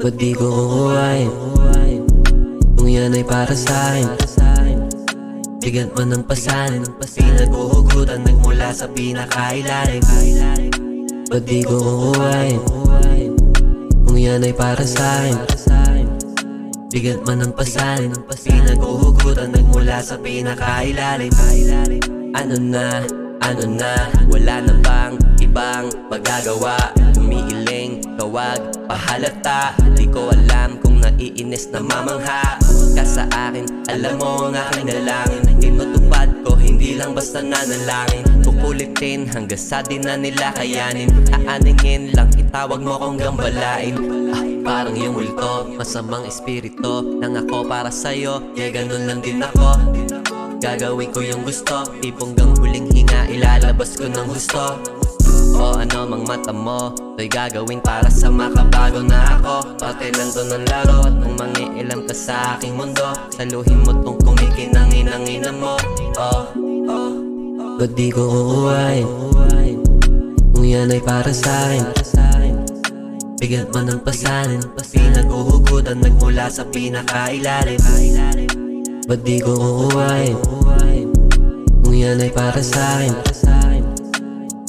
Ba't di ko kukuhain kung yan ay para sa'kin? Bigat man ng pasanin, pinaghuhugutan nagmula sa pinakailalim. Ba't di ko kukuhain kung yan ay para sa'kin? Bigat man ng pasanin, pinaghuhugutan nagmula sa pinakailalim. Ano na, wala na bang ibang magagawa? Umiiling, tawag, pahalata. Di ko alam kung naiinis na mamangha ka sa akin. Alam mo ang aking dalangin, tinutupad ko, hindi lang basta nanalangin. Kukulitin hanggang sa di na nila kayanin. Aaningin lang, itawag mo kong gambalain. Parang yung multo, masamang espiritu nang ako para sa'yo. Yeah, ganun lang din ako. Gagawin ko yung gusto, tipong gang huling hinga, ilalabas ko ng gusto. O ano mang mata mo, to'y gagawin para sa makabago na ako. Pati lang to ng laro at kung mangiilam ka sa aking mundo, saluhin mo tong kumikinangin mo. Ba't di ko kukuhain kung yan ay para sa'kin? Bigat man ng pasanin, pinaghuhugutan nagmula sa pinakailalim. Ba't di ko kukuhain kung yan ay para sa'kin?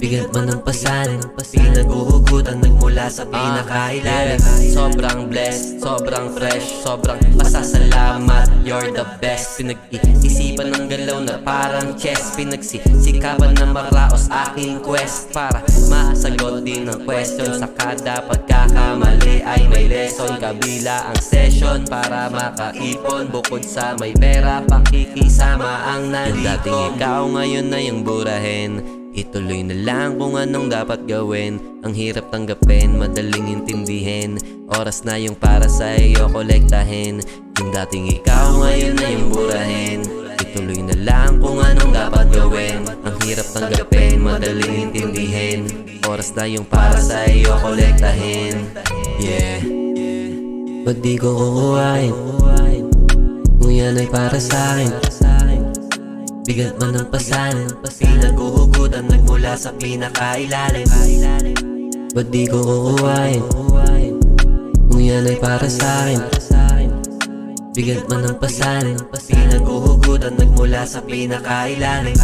Bigat man ng pasanin, pinaghuhugutan nagmula sa pinakailalim. Sobrang blessed, sobrang fresh, sobrang pasasalamat. You're the best. Pinag-iisipan ng galaw na parang chess. Pinagsisikapan na maraos aking quest para masagot din ang question. Sa kada pagkakamali ay may lesson. Kabila ang session para makaipon. Bukod sa may pera, pakikisama ang narito. Yung dating ikaw ngayon na yung burahin. Ituloy na lang kung anong dapat gawin. Ang hirap tanggapin, madaling intindihin. Oras na yung para sa iyo kolektahin. Yung dating ikaw ngayon na yung burahin. Ituloy na lang kung anong dapat gawin. Ang hirap tanggapin, madaling intindihin. Oras na yung para sa iyo kolektahin. Yeah. Ba't di ko kukuhain kung yan ay para sa'kin? Bigat man ng pasanin, pinaghuhugutan nagmula sa pinakailalim. Ba't di ko kukuhain kung yan ay para sa'kin? Bigat man ng pasanin, pinaghuhugutan nagmula sa pinakailalim.